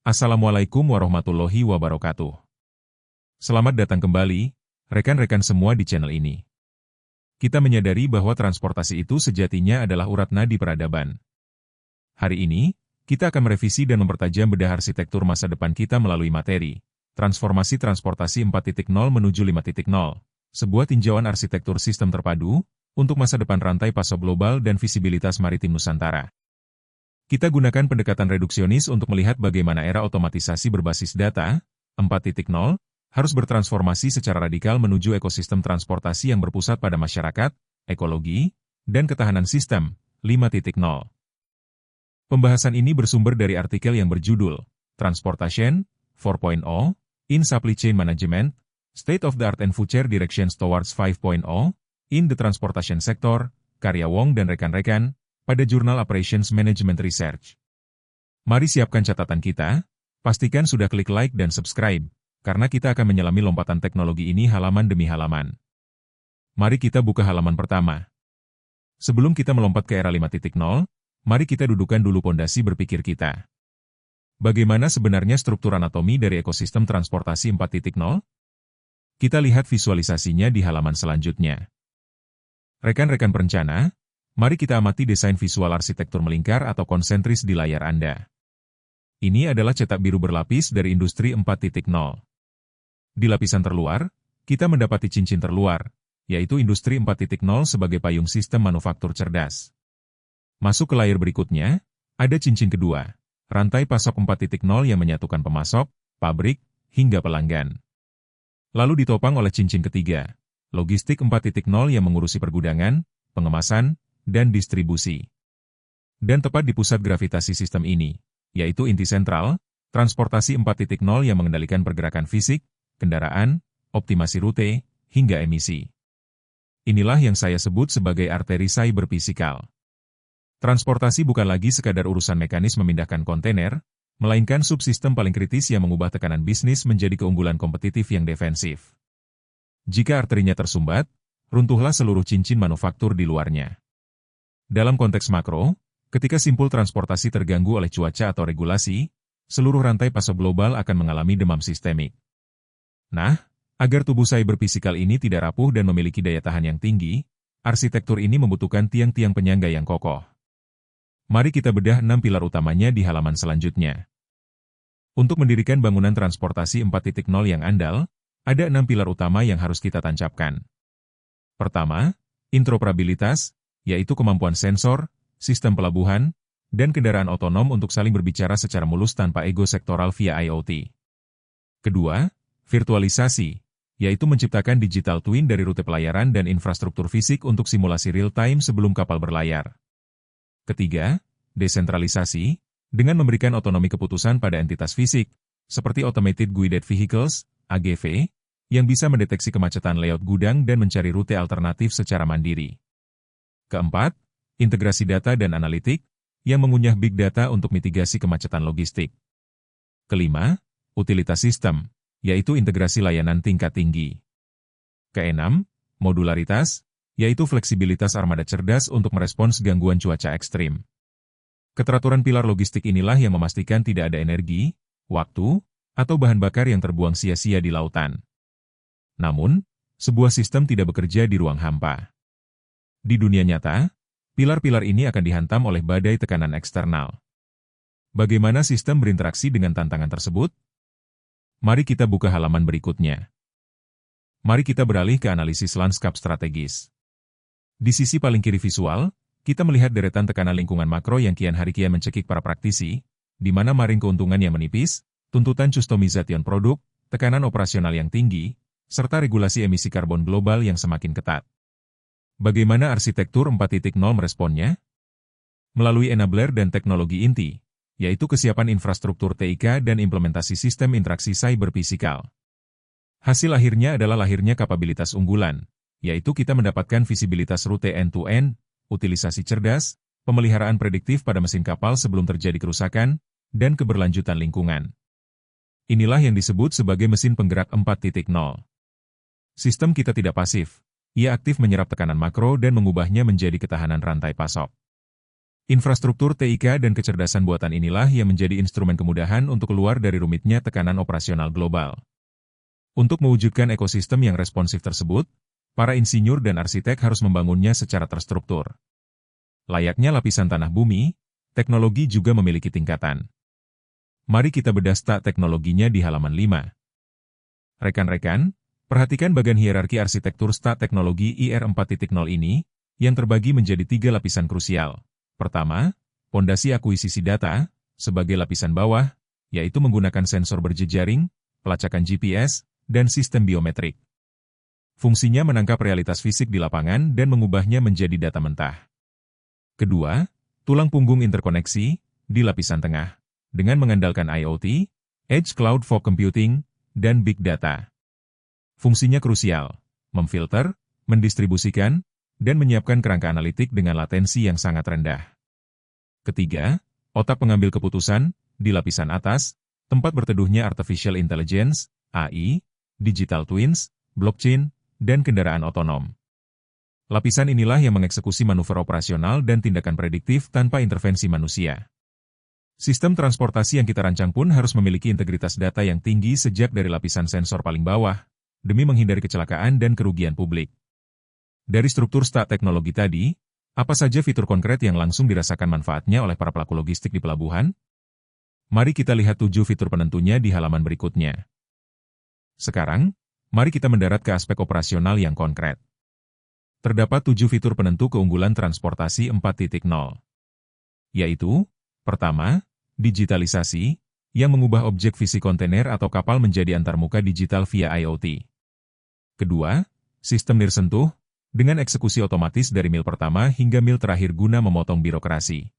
Assalamualaikum warahmatullahi wabarakatuh. Selamat datang kembali, rekan-rekan semua di channel ini. Kita menyadari bahwa transportasi itu sejatinya adalah urat nadi peradaban. Hari ini, kita akan merevisi dan mempertajam bedah arsitektur masa depan kita melalui materi Transformasi Transportasi 4.0 menuju 5.0, sebuah tinjauan arsitektur sistem terpadu untuk masa depan rantai pasok global dan visibilitas maritim Nusantara. Kita gunakan pendekatan reduksionis untuk melihat bagaimana era otomatisasi berbasis data 4.0 harus bertransformasi secara radikal menuju ekosistem transportasi yang berpusat pada masyarakat, ekologi, dan ketahanan sistem 5.0. Pembahasan ini bersumber dari artikel yang berjudul Transportation 4.0 in Supply Chain Management, State of the Art and Future Directions Towards 5.0 in the Transportation Sector, karya Wong dan rekan-rekan, pada Jurnal Operations Management Research. Mari siapkan catatan kita, pastikan sudah klik like dan subscribe, karena kita akan menyelami lompatan teknologi ini halaman demi halaman. Mari kita buka halaman pertama. Sebelum kita melompat ke era 5.0, mari kita dudukan dulu pondasi berpikir kita. Bagaimana sebenarnya struktur anatomi dari ekosistem transportasi 4.0? Kita lihat visualisasinya di halaman selanjutnya. Rekan-rekan perencana, mari kita amati desain visual arsitektur melingkar atau konsentris di layar Anda. Ini adalah cetak biru berlapis dari industri 4.0. Di lapisan terluar, kita mendapati cincin terluar, yaitu industri 4.0 sebagai payung sistem manufaktur cerdas. Masuk ke layar berikutnya, ada cincin kedua, rantai pasok 4.0 yang menyatukan pemasok, pabrik, hingga pelanggan. Lalu ditopang oleh cincin ketiga, logistik 4.0 yang mengurusi pergudangan, pengemasan, dan distribusi. Dan tepat di pusat gravitasi sistem ini, yaitu inti sentral, transportasi 4.0 yang mengendalikan pergerakan fisik, kendaraan, optimasi rute, hingga emisi. Inilah yang saya sebut sebagai arteri cyber fisikal. Transportasi bukan lagi sekadar urusan mekanis memindahkan kontainer, melainkan subsistem paling kritis yang mengubah tekanan bisnis menjadi keunggulan kompetitif yang defensif. Jika arterinya tersumbat, runtuhlah seluruh cincin manufaktur di luarnya. Dalam konteks makro, ketika simpul transportasi terganggu oleh cuaca atau regulasi, seluruh rantai pasok global akan mengalami demam sistemik. Nah, agar tubuh cyber fisikal ini tidak rapuh dan memiliki daya tahan yang tinggi, arsitektur ini membutuhkan tiang-tiang penyangga yang kokoh. Mari kita bedah 6 pilar utamanya di halaman selanjutnya. Untuk mendirikan bangunan transportasi 4.0 yang andal, ada 6 pilar utama yang harus kita tancapkan. Pertama, interoperabilitas, yaitu kemampuan sensor, sistem pelabuhan, dan kendaraan otonom untuk saling berbicara secara mulus tanpa ego sektoral via IoT. Kedua, virtualisasi, yaitu menciptakan digital twin dari rute pelayaran dan infrastruktur fisik untuk simulasi real-time sebelum kapal berlayar. Ketiga, desentralisasi, dengan memberikan otonomi keputusan pada entitas fisik, seperti Automated Guided Vehicles, AGV, yang bisa mendeteksi kemacetan layout gudang dan mencari rute alternatif secara mandiri. Keempat, integrasi data dan analitik, yang mengunyah big data untuk mitigasi kemacetan logistik. Kelima, utilitas sistem, yaitu integrasi layanan tingkat tinggi. Keenam, modularitas, yaitu fleksibilitas armada cerdas untuk merespons gangguan cuaca ekstrim. Keteraturan pilar logistik inilah yang memastikan tidak ada energi, waktu, atau bahan bakar yang terbuang sia-sia di lautan. Namun, sebuah sistem tidak bekerja di ruang hampa. Di dunia nyata, pilar-pilar ini akan dihantam oleh badai tekanan eksternal. Bagaimana sistem berinteraksi dengan tantangan tersebut? Mari kita buka halaman berikutnya. Mari kita beralih ke analisis lanskap strategis. Di sisi paling kiri visual, kita melihat deretan tekanan lingkungan makro yang kian hari kian mencekik para praktisi, di mana maring keuntungan yang menipis, tuntutan customization produk, tekanan operasional yang tinggi, serta regulasi emisi karbon global yang semakin ketat. Bagaimana arsitektur 4.0 meresponnya? Melalui enabler dan teknologi inti, yaitu kesiapan infrastruktur TIK dan implementasi sistem interaksi cyber fisikal. Hasil akhirnya adalah lahirnya kapabilitas unggulan, yaitu kita mendapatkan visibilitas rute end-to-end, utilisasi cerdas, pemeliharaan prediktif pada mesin kapal sebelum terjadi kerusakan, dan keberlanjutan lingkungan. Inilah yang disebut sebagai mesin penggerak 4.0. Sistem kita tidak pasif. Ia aktif menyerap tekanan makro dan mengubahnya menjadi ketahanan rantai pasok. Infrastruktur TIK dan kecerdasan buatan inilah yang menjadi instrumen kemudahan untuk keluar dari rumitnya tekanan operasional global. Untuk mewujudkan ekosistem yang responsif tersebut, para insinyur dan arsitek harus membangunnya secara terstruktur. Layaknya lapisan tanah bumi, teknologi juga memiliki tingkatan. Mari kita bedah stack teknologinya di halaman 5. Rekan-rekan, perhatikan bagian hierarki arsitektur stack teknologi IR 4.0 ini, yang terbagi menjadi 3 lapisan krusial. Pertama, pondasi akuisisi data, sebagai lapisan bawah, yaitu menggunakan sensor berjejaring, pelacakan GPS, dan sistem biometrik. Fungsinya menangkap realitas fisik di lapangan dan mengubahnya menjadi data mentah. Kedua, tulang punggung interkoneksi, di lapisan tengah, dengan mengandalkan IoT, Edge Cloud Fog Computing, dan Big Data. Fungsinya krusial, memfilter, mendistribusikan, dan menyiapkan kerangka analitik dengan latensi yang sangat rendah. Ketiga, otak pengambil keputusan, di lapisan atas, tempat berteduhnya Artificial Intelligence, AI, Digital Twins, Blockchain, dan kendaraan otonom. Lapisan inilah yang mengeksekusi manuver operasional dan tindakan prediktif tanpa intervensi manusia. Sistem transportasi yang kita rancang pun harus memiliki integritas data yang tinggi sejak dari lapisan sensor paling bawah, demi menghindari kecelakaan dan kerugian publik. Dari struktur stack teknologi tadi, apa saja fitur konkret yang langsung dirasakan manfaatnya oleh para pelaku logistik di pelabuhan? Mari kita lihat 7 fitur penentunya di halaman berikutnya. Sekarang, mari kita mendarat ke aspek operasional yang konkret. Terdapat 7 fitur penentu keunggulan transportasi 4.0. Yaitu, pertama, digitalisasi, yang mengubah objek fisik kontainer atau kapal menjadi antarmuka digital via IoT. Kedua, sistem nirsentuh, dengan eksekusi otomatis dari mil pertama hingga mil terakhir guna memotong birokrasi.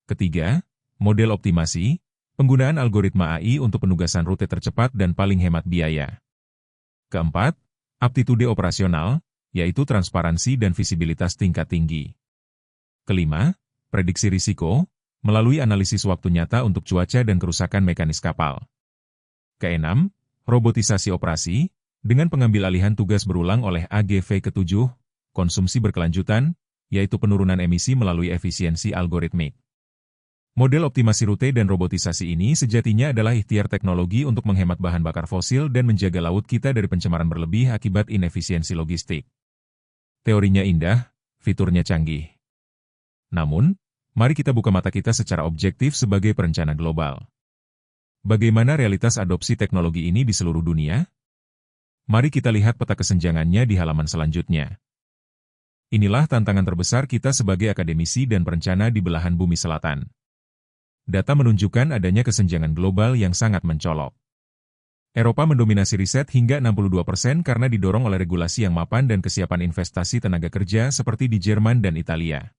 Ketiga, model optimasi, penggunaan algoritma AI untuk penugasan rute tercepat dan paling hemat biaya. Keempat, aptitude operasional, yaitu transparansi dan visibilitas tingkat tinggi. Kelima, prediksi risiko, melalui analisis waktu nyata untuk cuaca dan kerusakan mekanis kapal. Keenam, robotisasi operasi, dengan pengambil alihan tugas berulang oleh AGV ke-7, konsumsi berkelanjutan, yaitu penurunan emisi melalui efisiensi algoritmik. Model optimasi rute dan robotisasi ini sejatinya adalah ikhtiar teknologi untuk menghemat bahan bakar fosil dan menjaga laut kita dari pencemaran berlebih akibat inefisiensi logistik. Teorinya indah, fiturnya canggih. Namun, mari kita buka mata kita secara objektif sebagai perencana global. Bagaimana realitas adopsi teknologi ini di seluruh dunia? Mari kita lihat peta kesenjangannya di halaman selanjutnya. Inilah tantangan terbesar kita sebagai akademisi dan perencana di belahan bumi selatan. Data menunjukkan adanya kesenjangan global yang sangat mencolok. Eropa mendominasi riset hingga 62% karena didorong oleh regulasi yang mapan dan kesiapan investasi tenaga kerja seperti di Jerman dan Italia.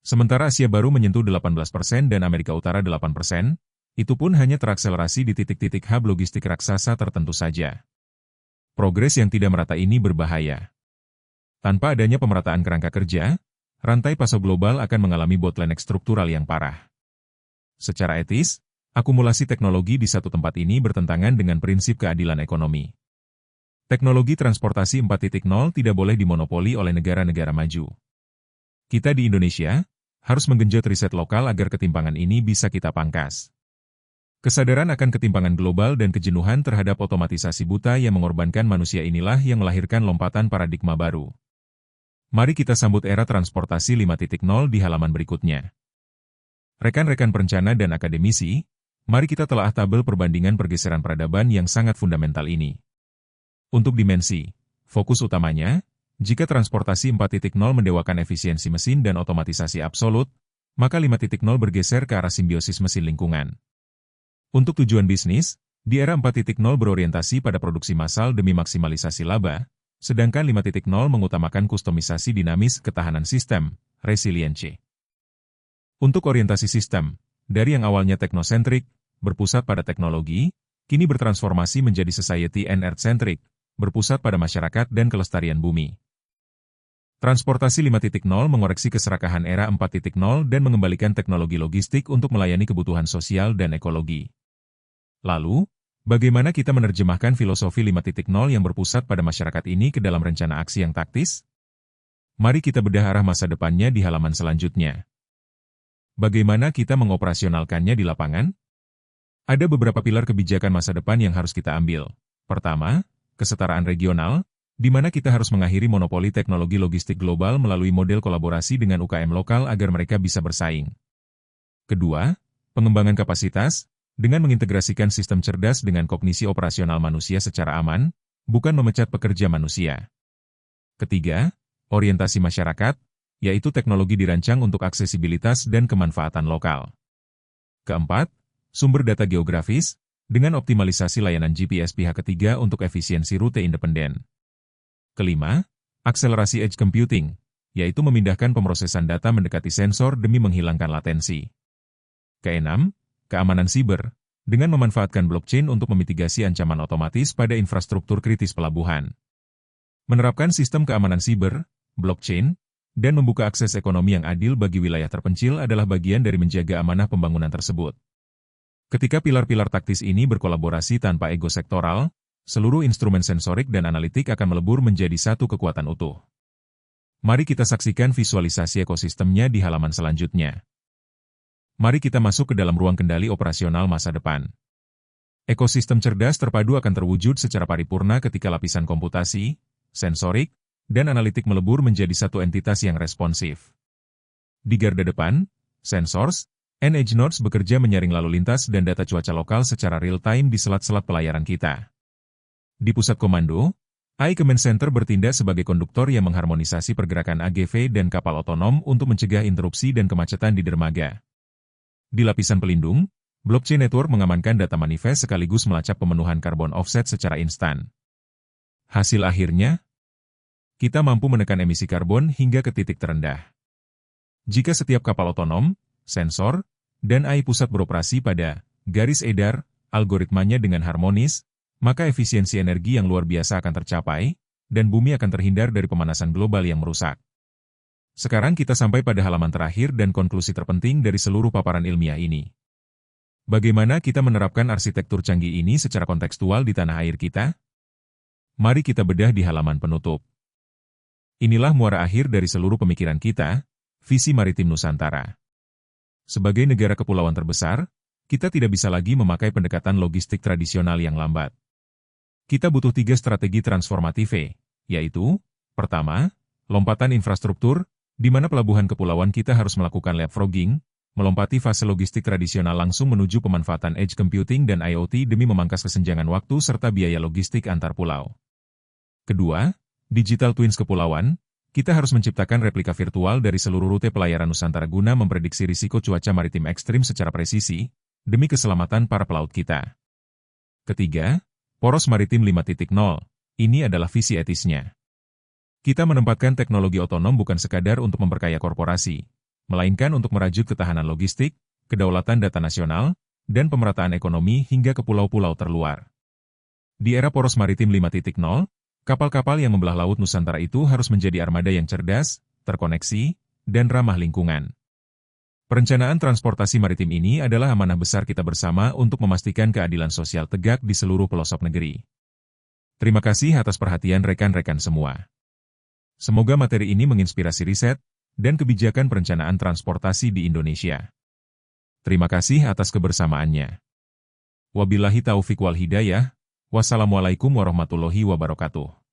Sementara Asia baru menyentuh 18% dan Amerika Utara 8%, itu pun hanya terakselerasi di titik-titik hub logistik raksasa tertentu saja. Progres yang tidak merata ini berbahaya. Tanpa adanya pemerataan kerangka kerja, rantai pasok global akan mengalami bottleneck struktural yang parah. Secara etis, akumulasi teknologi di satu tempat ini bertentangan dengan prinsip keadilan ekonomi. Teknologi transportasi 4.0 tidak boleh dimonopoli oleh negara-negara maju. Kita di Indonesia harus menggenjot riset lokal agar ketimpangan ini bisa kita pangkas. Kesadaran akan ketimpangan global dan kejenuhan terhadap otomatisasi buta yang mengorbankan manusia inilah yang melahirkan lompatan paradigma baru. Mari kita sambut era transportasi 5.0 di halaman berikutnya. Rekan-rekan perencana dan akademisi, mari kita telah tabel perbandingan pergeseran peradaban yang sangat fundamental ini. Untuk dimensi, fokus utamanya, jika transportasi 4.0 mendewakan efisiensi mesin dan otomatisasi absolut, maka 5.0 bergeser ke arah simbiosis mesin lingkungan. Untuk tujuan bisnis, di era 4.0 berorientasi pada produksi massal demi maksimalisasi laba, sedangkan 5.0 mengutamakan kustomisasi dinamis ketahanan sistem, resiliency. Untuk orientasi sistem, dari yang awalnya teknosentrik, berpusat pada teknologi, kini bertransformasi menjadi society and earth-centric, berpusat pada masyarakat dan kelestarian bumi. Transportasi 5.0 mengoreksi keserakahan era 4.0 dan mengembalikan teknologi logistik untuk melayani kebutuhan sosial dan ekologi. Lalu, bagaimana kita menerjemahkan filosofi 5.0 yang berpusat pada masyarakat ini ke dalam rencana aksi yang taktis? Mari kita bedah arah masa depannya di halaman selanjutnya. Bagaimana kita mengoperasionalkannya di lapangan? Ada beberapa pilar kebijakan masa depan yang harus kita ambil. Pertama, kesetaraan regional, di mana kita harus mengakhiri monopoli teknologi logistik global melalui model kolaborasi dengan UKM lokal agar mereka bisa bersaing. Kedua, pengembangan kapasitas, dengan mengintegrasikan sistem cerdas dengan kognisi operasional manusia secara aman, bukan memecat pekerja manusia. Ketiga, orientasi masyarakat, yaitu teknologi dirancang untuk aksesibilitas dan kemanfaatan lokal. Keempat, sumber data geografis, dengan optimalisasi layanan GPS pihak ketiga untuk efisiensi rute independen. Kelima, akselerasi edge computing, yaitu memindahkan pemrosesan data mendekati sensor demi menghilangkan latensi. Keenam, keamanan siber, dengan memanfaatkan blockchain untuk memitigasi ancaman otomatis pada infrastruktur kritis pelabuhan. Menerapkan sistem keamanan siber, blockchain, dan membuka akses ekonomi yang adil bagi wilayah terpencil adalah bagian dari menjaga amanah pembangunan tersebut. Ketika pilar-pilar taktis ini berkolaborasi tanpa ego sektoral, seluruh instrumen sensorik dan analitik akan melebur menjadi satu kekuatan utuh. Mari kita saksikan visualisasi ekosistemnya di halaman selanjutnya. Mari kita masuk ke dalam ruang kendali operasional masa depan. Ekosistem cerdas terpadu akan terwujud secara paripurna ketika lapisan komputasi, sensorik, dan analitik melebur menjadi satu entitas yang responsif. Di garda depan, sensors and edge nodes bekerja menyaring lalu lintas dan data cuaca lokal secara real-time di selat-selat pelayaran kita. Di pusat komando, AI Command Center bertindak sebagai konduktor yang mengharmonisasi pergerakan AGV dan kapal otonom untuk mencegah interupsi dan kemacetan di dermaga. Di lapisan pelindung, blockchain network mengamankan data manifest sekaligus melacak pemenuhan karbon offset secara instan. Hasil akhirnya, kita mampu menekan emisi karbon hingga ke titik terendah. Jika setiap kapal otonom, sensor, dan AI pusat beroperasi pada garis edar algoritmanya dengan harmonis, maka efisiensi energi yang luar biasa akan tercapai, dan bumi akan terhindar dari pemanasan global yang merusak. Sekarang kita sampai pada halaman terakhir dan konklusi terpenting dari seluruh paparan ilmiah ini. Bagaimana kita menerapkan arsitektur canggih ini secara kontekstual di tanah air kita? Mari kita bedah di halaman penutup. Inilah muara akhir dari seluruh pemikiran kita, visi maritim Nusantara. Sebagai negara kepulauan terbesar, kita tidak bisa lagi memakai pendekatan logistik tradisional yang lambat. Kita butuh 3 strategi transformatif, yaitu, pertama, lompatan infrastruktur, di mana pelabuhan kepulauan kita harus melakukan leapfrogging, melompati fase logistik tradisional langsung menuju pemanfaatan edge computing dan IoT demi memangkas kesenjangan waktu serta biaya logistik antar pulau. Kedua, Digital Twins kepulauan, kita harus menciptakan replika virtual dari seluruh rute pelayaran Nusantara guna memprediksi risiko cuaca maritim ekstrim secara presisi, demi keselamatan para pelaut kita. Ketiga, poros maritim 5.0, ini adalah visi etisnya. Kita menempatkan teknologi otonom bukan sekadar untuk memperkaya korporasi, melainkan untuk merajut ketahanan logistik, kedaulatan data nasional, dan pemerataan ekonomi hingga ke pulau-pulau terluar. Di era poros maritim 5.0, kapal-kapal yang membelah laut Nusantara itu harus menjadi armada yang cerdas, terkoneksi, dan ramah lingkungan. Perencanaan transportasi maritim ini adalah amanah besar kita bersama untuk memastikan keadilan sosial tegak di seluruh pelosok negeri. Terima kasih atas perhatian rekan-rekan semua. Semoga materi ini menginspirasi riset dan kebijakan perencanaan transportasi di Indonesia. Terima kasih atas kebersamaannya. Wabillahi taufiq wal hidayah. Wassalamualaikum warahmatullahi wabarakatuh.